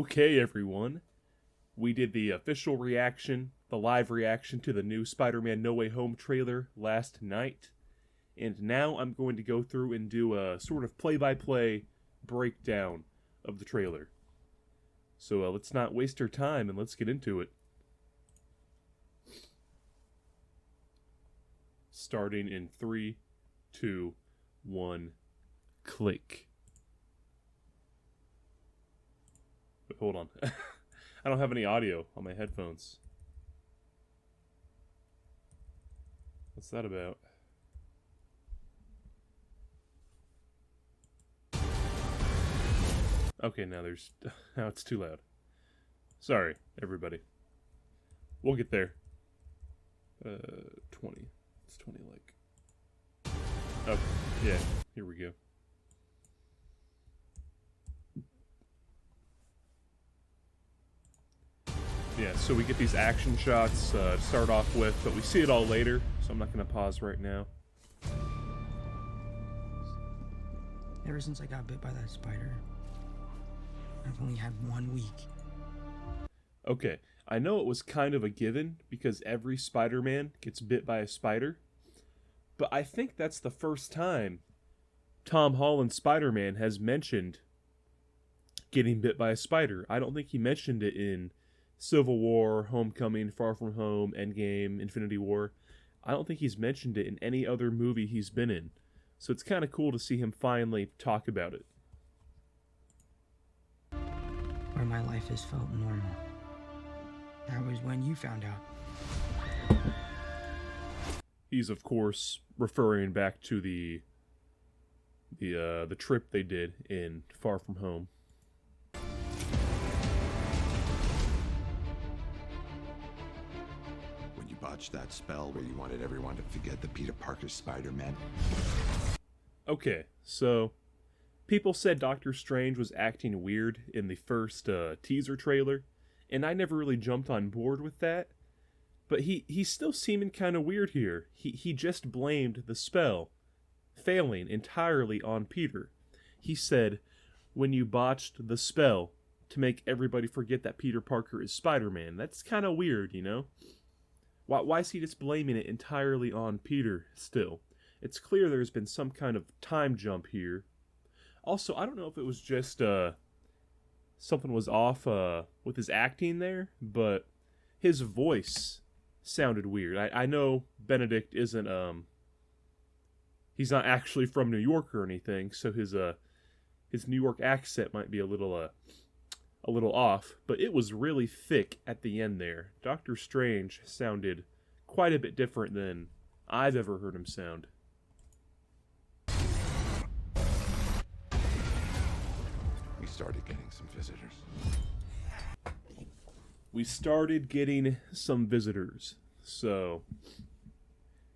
Okay, everyone. We did the official reaction, the live reaction to the new Spider-Man No Way Home trailer last night. And now I'm going to go through and do a sort of play-by-play breakdown of the trailer. So let's not waste our time and let's get into it. Starting in 3, 2, 1, click. Wait, hold on. I don't have any audio on my headphones. What's that about? Okay, now it's too loud. Sorry, everybody. We'll get there. 20. It's 20 like. Okay, yeah, here we go. Yeah, so we get these action shots to start off with, but we see it all later, so I'm not going to pause right now. Ever since I got bit by that spider, I've only had 1 week. Okay, I know it was kind of a given, because every Spider-Man gets bit by a spider, but I think that's the first time Tom Holland's Spider-Man has mentioned getting bit by a spider. I don't think he mentioned it in Civil War, Homecoming, Far From Home, Endgame, Infinity War. I don't think he's mentioned it in any other movie he's been in. So it's kind of cool to see him finally talk about it. Where my life has felt normal. That was when you found out. He's of course referring back to the trip they did in Far From Home. Botched that spell where you wanted everyone to forget the Peter Parker Spider-Man. Okay, so people said Doctor Strange was acting weird in the first teaser trailer, and I never really jumped on board with that. But he's still seeming kind of weird here. He just blamed the spell failing entirely on Peter. He said, when you botched the spell to make everybody forget that Peter Parker is Spider-Man. That's kind of weird, you know? Why is he just blaming it entirely on Peter still? It's clear there's been some kind of time jump here. Also, I don't know if it was just something was off with his acting there, but his voice sounded weird. I know Benedict isn't he's not actually from New York or anything, so his New York accent might be a little off, but it was really thick at the end there. Doctor Strange sounded quite a bit different than I've ever heard him sound. We started getting some visitors. So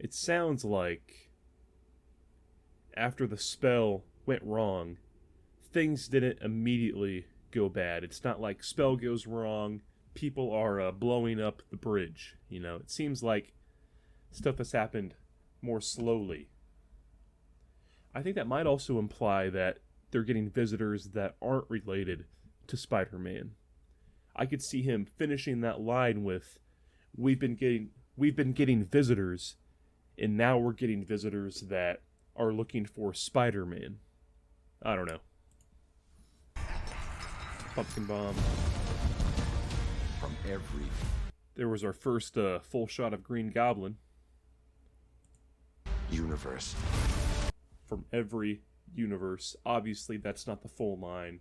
it sounds like after the spell went wrong, things didn't immediately go bad. It's not like spell goes wrong, people are blowing up the bridge. You know, it seems like stuff has happened more slowly. I think that might also imply that they're getting visitors that aren't related to Spider-Man. I could see him finishing that line with, we've been getting visitors, and now we're getting visitors that are looking for Spider-Man. I don't know. Pumpkin bomb. From every... There was our first full shot of Green Goblin. universe. From every universe. Obviously, that's not the full line.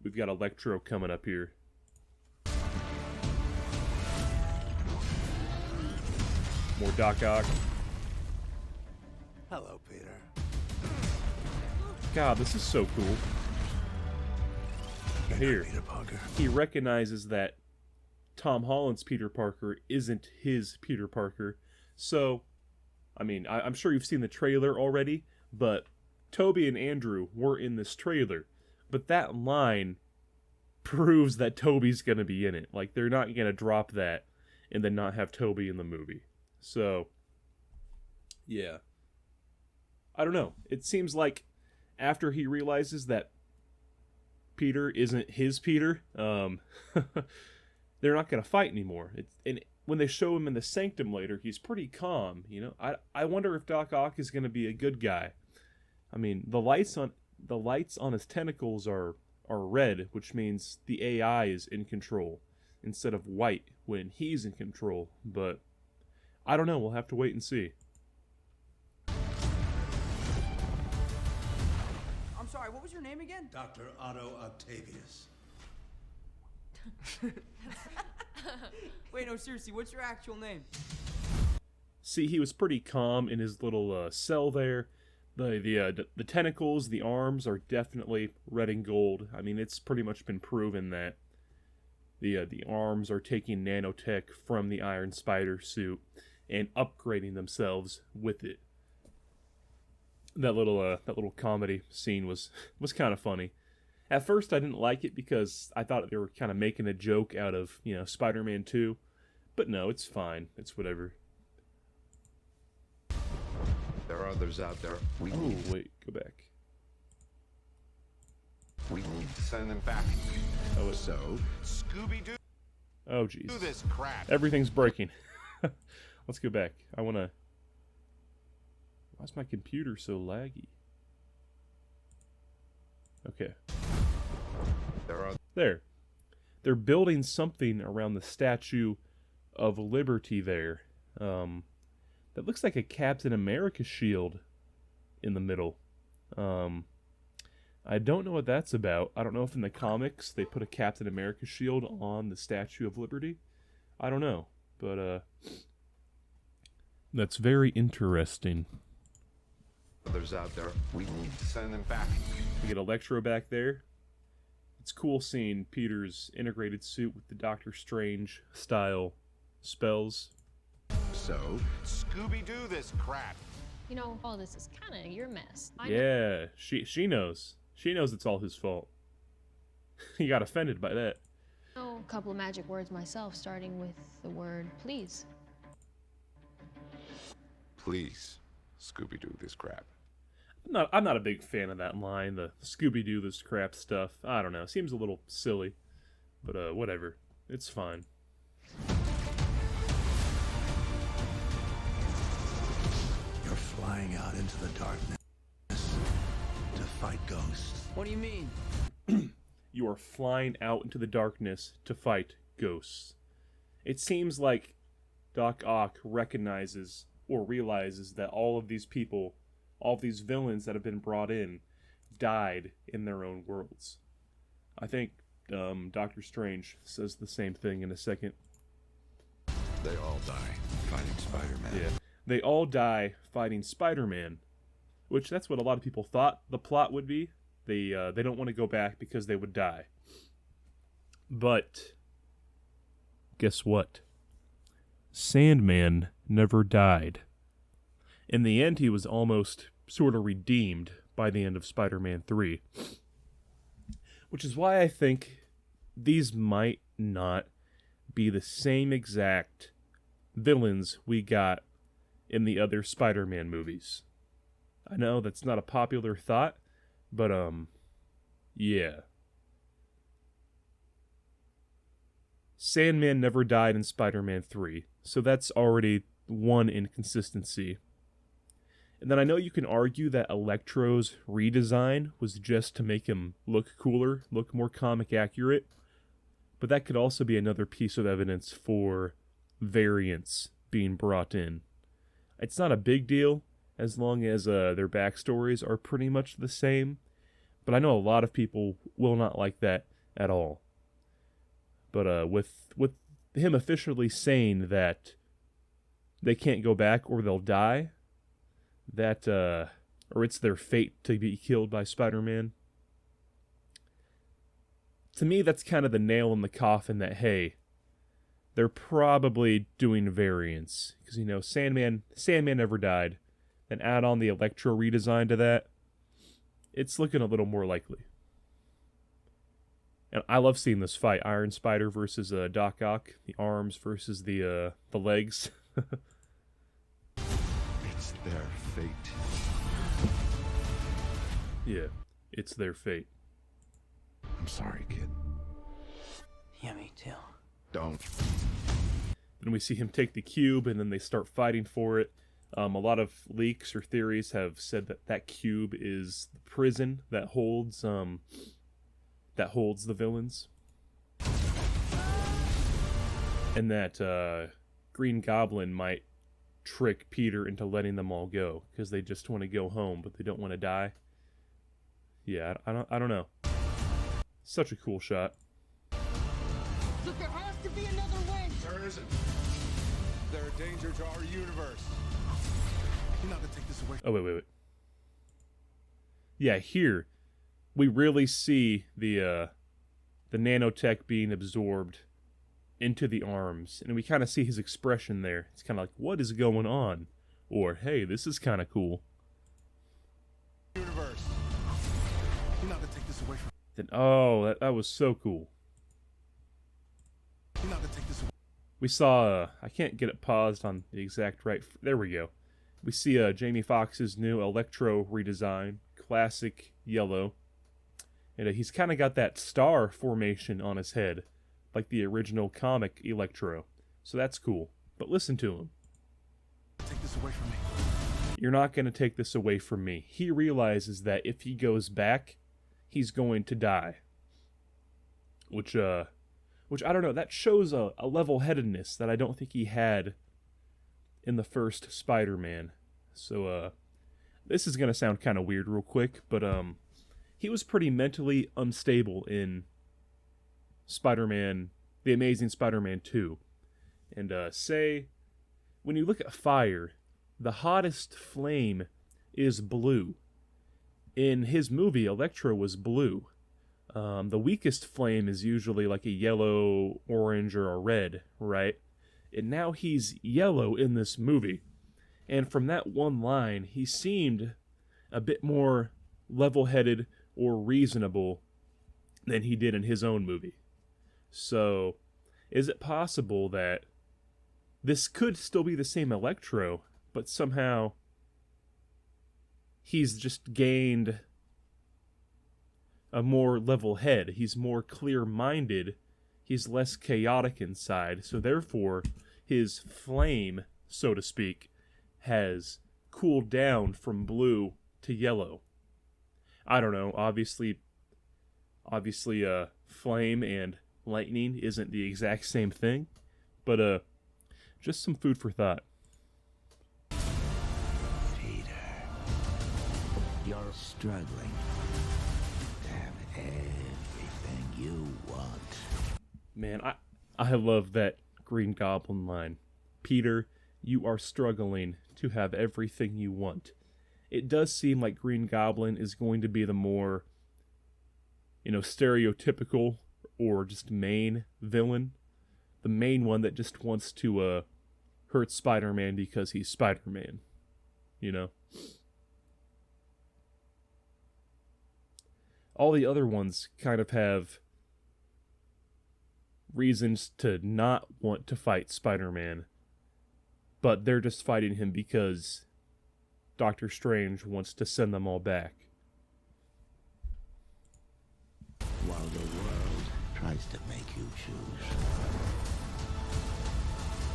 We've got Electro coming up here. More Doc Ock. Hello, Peter. God, this is so cool. Here, Peter Parker. he recognizes that Tom Holland's Peter Parker isn't his Peter Parker. So, I mean, I'm sure you've seen the trailer already, but Toby and Andrew were in this trailer. But that line proves that Toby's going to be in it. Like, they're not going to drop that and then not have Toby in the movie. So, yeah. I don't know. It seems like after he realizes that Peter isn't his Peter, they're not going to fight anymore. And when they show him in the Sanctum later, he's pretty calm. You know, I wonder if Doc Ock is going to be a good guy. I mean, the lights on his tentacles are red, which means the AI is in control, instead of white when he's in control. But I don't know. We'll have to wait and see. I'm sorry, what was your name again? Dr. Otto Octavius. Wait, no, seriously, what's your actual name? See, he was pretty calm in his little cell there. The tentacles, the arms are definitely red and gold. I mean, it's pretty much been proven that the arms are taking nanotech from the Iron Spider suit and upgrading themselves with it. That little comedy scene was kind of funny. At first, I didn't like it because I thought they were kind of making a joke out of, you know, Spider-Man 2. But no, it's fine. It's whatever. There are others out there. We Oh, need, wait, go back. we need to send them back. Oh, So, Scooby-Doo Oh, jeez. this crap. Everything's breaking. Let's go back. I want to... Why's my computer so laggy? Okay. there are There. They're building something around the Statue of Liberty there. That looks like a Captain America shield in the middle. I don't know what that's about. I don't know if in the comics they put a Captain America shield on the Statue of Liberty. I don't know. But, that's very interesting. others out there. We need to send them back. We get Electro back there. It's cool seeing Peter's integrated suit with the Doctor Strange style spells. So, Scooby-Doo this crap. You know, all this is kind of your mess. I know. Yeah, she knows. She knows it's all his fault. He got offended by that. I know a couple of magic words myself, starting with the word please. please, Scooby-Doo this crap. I'm not a big fan of that line, the Scooby-Doo this crap stuff. I don't know, seems a little silly. But whatever. It's fine. You're flying out into the darkness to fight ghosts. What do you mean? You are flying out into the darkness to fight ghosts. It seems like Doc Ock recognizes or realizes that all of these people, all of these villains that have been brought in, died in their own worlds. I think Doctor Strange says the same thing in a second. They all die fighting Spider-Man. Yeah. They all die fighting Spider-Man, which that's what a lot of people thought the plot would be. They don't want to go back because they would die. But guess what? Sandman never died. In the end, he was almost sort of redeemed by the end of Spider-Man 3. Which is why I think these might not be the same exact villains we got in the other Spider-Man movies. I know that's not a popular thought, but yeah. Sandman never died in Spider-Man 3, so that's already one inconsistency. And then I know you can argue that Electro's redesign was just to make him look cooler, look more comic accurate, but that could also be another piece of evidence for variants being brought in. It's not a big deal as long as their backstories are pretty much the same, but I know a lot of people will not like that at all. But with him officially saying that they can't go back or they'll die, that or it's their fate to be killed by Spider-Man, to me that's kind of the nail in the coffin that, hey, they're probably doing variants. Because, you know, Sandman never died. Then add on the Electro redesign to that, it's looking a little more likely. And I love seeing this fight. Iron Spider versus Doc Ock. The arms versus the legs. It's their fate. Yeah, it's their fate. I'm sorry, kid. Yeah, me too. Don't. Then we see him take the cube, and then they start fighting for it. A lot of leaks or theories have said that that cube is the prison that holds the villains, and that Green Goblin might trick Peter into letting them all go because they just want to go home, but they don't want to die. Yeah, I don't know. Such a cool shot. Look, there has to be another way. There isn't. They're a danger to our universe. You're not gonna take this away. Oh, wait. Yeah, here we really see the nanotech being absorbed into the arms, and we kind of see his expression there. It's kind of like, what is going on? Or, hey, this is kind of cool. Universe. You're not gonna take this away from. Then, oh, that was so cool. You're not gonna take this away. We saw, I can't get it paused on the exact right. There we go. We see Jamie Foxx's new Electro redesign, classic yellow. And he's kind of got that star formation on his head, like the original comic Electro. So that's cool. But listen to him. Take this away from me. You're not going to take this away from me. He realizes that if he goes back, he's going to die. Which I don't know, that shows a level-headedness that I don't think he had in the first Spider-Man. So, this is going to sound kind of weird real quick, but he was pretty mentally unstable in Spider-Man, The Amazing Spider-Man 2. And, when you look at fire, the hottest flame is blue. In his movie, Electro was blue. The weakest flame is usually like a yellow, orange, or a red, right? And now he's yellow in this movie. And from that one line, he seemed a bit more level-headed or reasonable than he did in his own movie. So, is it possible that this could still be the same Electro, but somehow he's just gained a more level head? He's more clear-minded. He's less chaotic inside. So therefore, his flame, so to speak, has cooled down from blue to yellow. I don't know. Obviously, flame and lightning isn't the exact same thing, but just some food for thought. Peter, you're struggling. Have everything you want. Man, I love that Green Goblin line. Peter, you are struggling to have everything you want. It does seem like Green Goblin is going to be the more, stereotypical or just main villain. The main one that just wants to hurt Spider-Man because he's Spider-Man. All the other ones kind of have reasons to not want to fight Spider-Man, but they're just fighting him because Doctor Strange wants to send them all back. While the world tries to make you choose.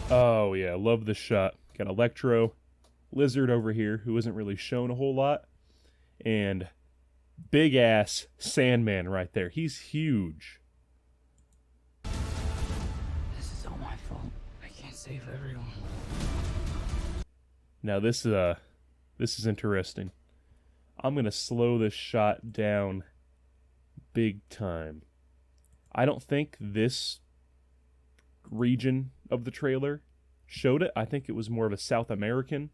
Oh yeah, love this shot. Got Electro, Lizard over here, who isn't really shown a whole lot, and big ass Sandman right there. He's huge. This is all my fault. I can't save everyone. Now this is interesting. I'm gonna slow this shot down big time. I don't think this region of the trailer showed it. I think it was more of a South American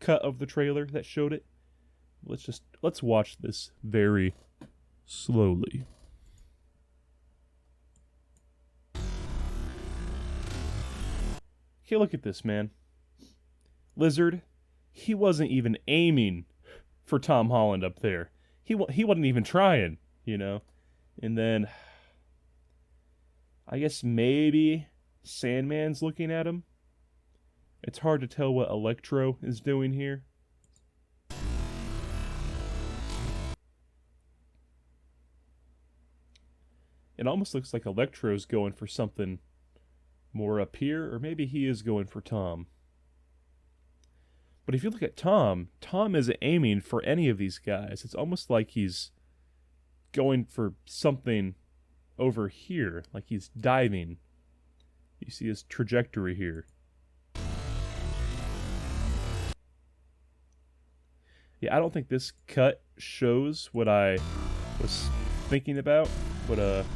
cut of the trailer that showed it. Let's watch this very slowly. Okay, look at this, man. Lizard, he wasn't even aiming for Tom Holland up there. He wasn't even trying, And then I guess maybe Sandman's looking at him. It's hard to tell what Electro is doing here. It almost looks like Electro's going for something more up here, or maybe he is going for Tom. But if you look at Tom, Tom isn't aiming for any of these guys. It's almost like he's going for something over here, like he's diving. You see his trajectory here. Yeah, I don't think this cut shows what I was thinking about, but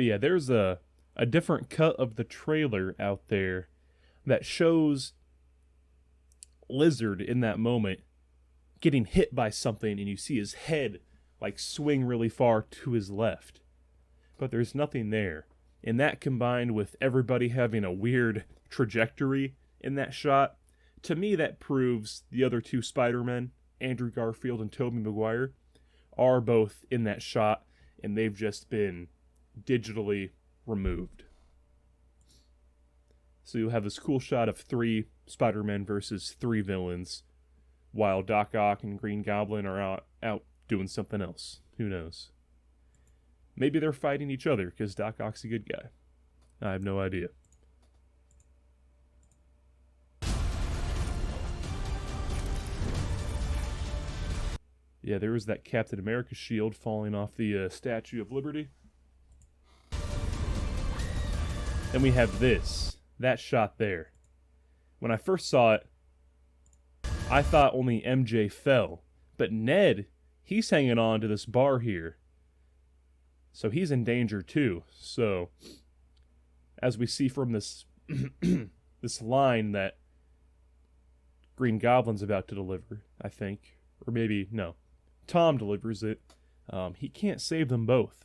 yeah, there's a different cut of the trailer out there that shows Lizard in that moment getting hit by something, and you see his head like swing really far to his left. But there's nothing there. And that combined with everybody having a weird trajectory in that shot, to me that proves the other two Spider-Men, Andrew Garfield and Tobey Maguire, are both in that shot, and they've just been digitally removed. So you'll have this cool shot of 3 Spider-Men versus 3 villains, while Doc Ock and Green Goblin are out doing something else. Who knows? Maybe they're fighting each other because Doc Ock's a good guy. I have no idea. Yeah, there was that Captain America shield falling off the Statue of Liberty. Then we have that shot there. When I first saw it, I thought only MJ fell. But Ned, he's hanging on to this bar here. So he's in danger too. So, as we see from this this line that Green Goblin's about to deliver, I think. Or maybe, no. Tom delivers it. He can't save them both.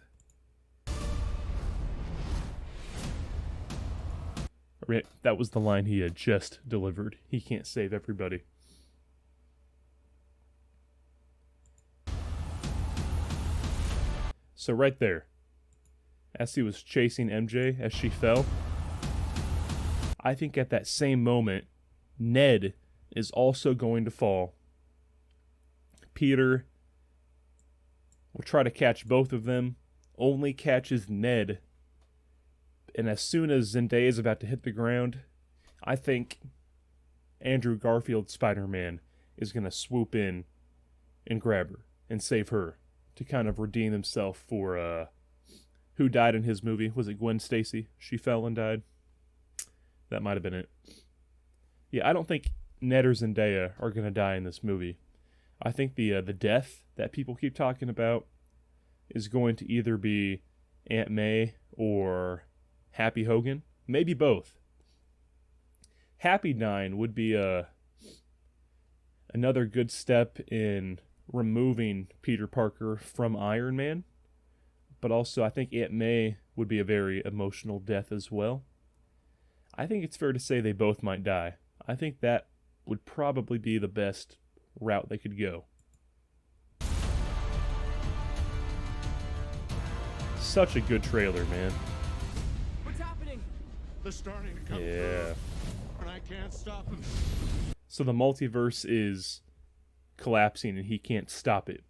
That was the line he had just delivered. He can't save everybody. So right there, as he was chasing MJ as she fell, I think at that same moment, Ned is also going to fall. Peter will try to catch both of them, only catches Ned. And as soon as Zendaya is about to hit the ground, I think Andrew Garfield's Spider-Man is going to swoop in and grab her and save her to kind of redeem himself for who died in his movie. Was it Gwen Stacy? She fell and died. That might have been it. Yeah, I don't think Ned or Zendaya are going to die in this movie. I think the death that people keep talking about is going to either be Aunt May or Happy Hogan. Maybe both. Happy dying would be another good step in removing Peter Parker from Iron Man. But also, I think Aunt May would be a very emotional death as well. I think it's fair to say they both might die. I think that would probably be the best route they could go. Such a good trailer, man. What's happening? They're starting to come Yeah. through, and I can't stop them. So the multiverse is collapsing and he can't stop it.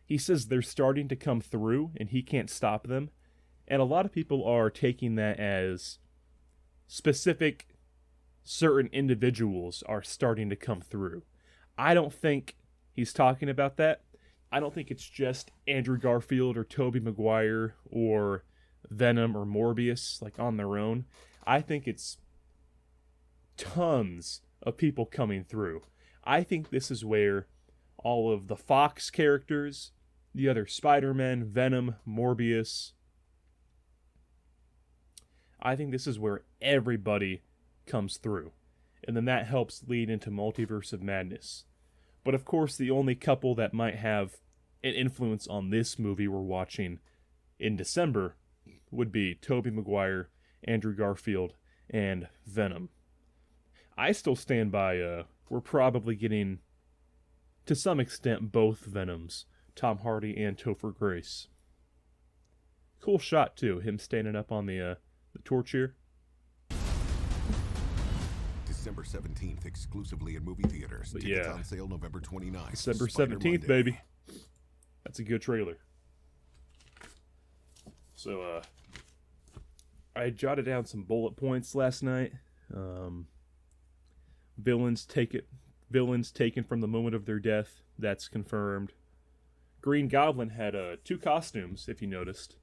He says they're starting to come through and he can't stop them. And a lot of people are taking that as specific certain individuals are starting to come through. I don't think he's talking about that. I don't think it's just Andrew Garfield or Tobey Maguire or Venom or Morbius like on their own. I think it's tons of people coming through. I think this is where all of the Fox characters, the other Spider-Man, Venom, Morbius, I think this is where everybody comes through. And then that helps lead into Multiverse of Madness. But of course, the only couple that might have an influence on this movie we're watching in December would be Tobey Maguire, Andrew Garfield, and Venom. I still stand by, we're probably getting, to some extent, both Venoms, Tom Hardy and Topher Grace. Cool shot, too, him standing up on the torch here. To December 17th, exclusively in movie theaters. But Tickets yeah. on sale November 29th. December Spider 17th, Monday. baby. That's a good trailer. So, I jotted down some bullet points last night. Villains taken from the moment of their death. That's confirmed. Green Goblin had 2 costumes, if you noticed.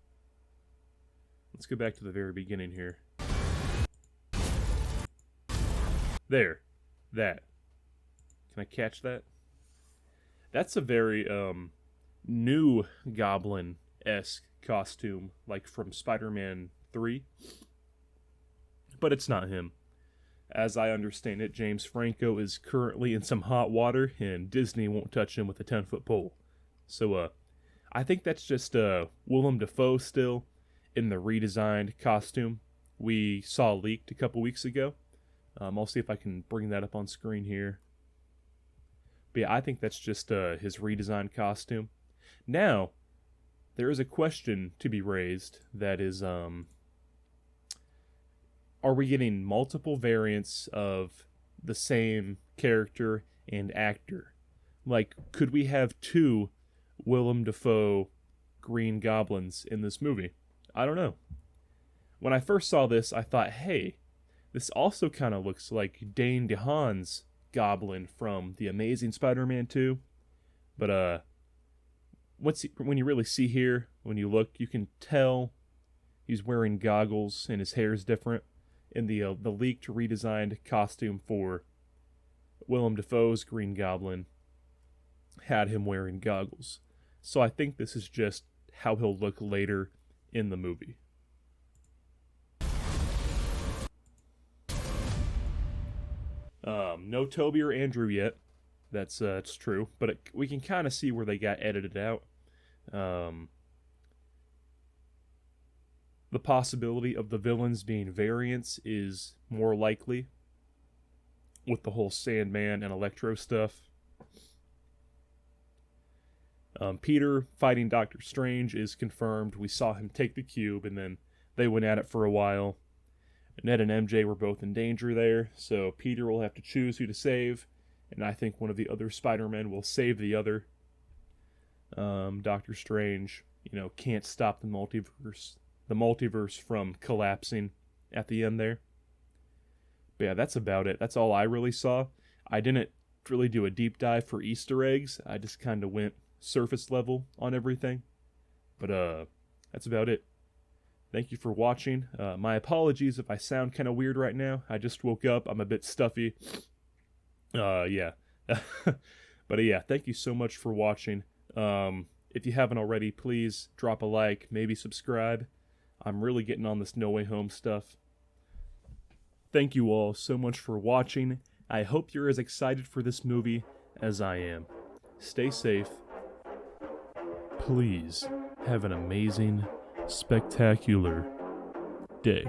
Let's go back to the very beginning here. There. That. Can I catch that? That's a very new Goblin-esque costume, like from Spider-Man 3. But it's not him. As I understand it, James Franco is currently in some hot water, and Disney won't touch him with a 10-foot pole. So, I think that's just Willem Dafoe still in the redesigned costume we saw leaked a couple weeks ago. I'll see if I can bring that up on screen here. But yeah, I think that's just his redesigned costume. Now, there is a question to be raised that is, are we getting multiple variants of the same character and actor? Like, could we have 2 Willem Dafoe Green Goblins in this movie? I don't know. When I first saw this, I thought, hey, this also kind of looks like Dane DeHaan's Goblin from The Amazing Spider-Man 2. But when you really see here, when you look, you can tell he's wearing goggles and his hair is different. In the leaked redesigned costume for Willem Dafoe's Green Goblin had him wearing goggles. So I think this is just how he'll look later in the movie. No Toby or Andrew yet. That's it's true, but we can kind of see where they got edited out. The possibility of the villains being variants is more likely with the whole Sandman and Electro stuff. Peter fighting Doctor Strange is confirmed. We saw him take the cube, and then they went at it for a while. Ned and MJ were both in danger there, so Peter will have to choose who to save, and I think one of the other Spider-Men will save the other. Doctor Strange, can't stop the multiverse from collapsing at the end there. But yeah, that's about it. That's all I really saw. I didn't really do a deep dive for Easter eggs. I just kind of went surface level on everything. But that's about it. Thank you for watching. My apologies if I sound kind of weird right now. I just woke up. I'm a bit stuffy. Yeah. But yeah, thank you so much for watching. If you haven't already, please drop a like, maybe subscribe. I'm really getting on this No Way Home stuff. Thank you all so much for watching. I hope you're as excited for this movie as I am. Stay safe. Please have an amazing, spectacular day.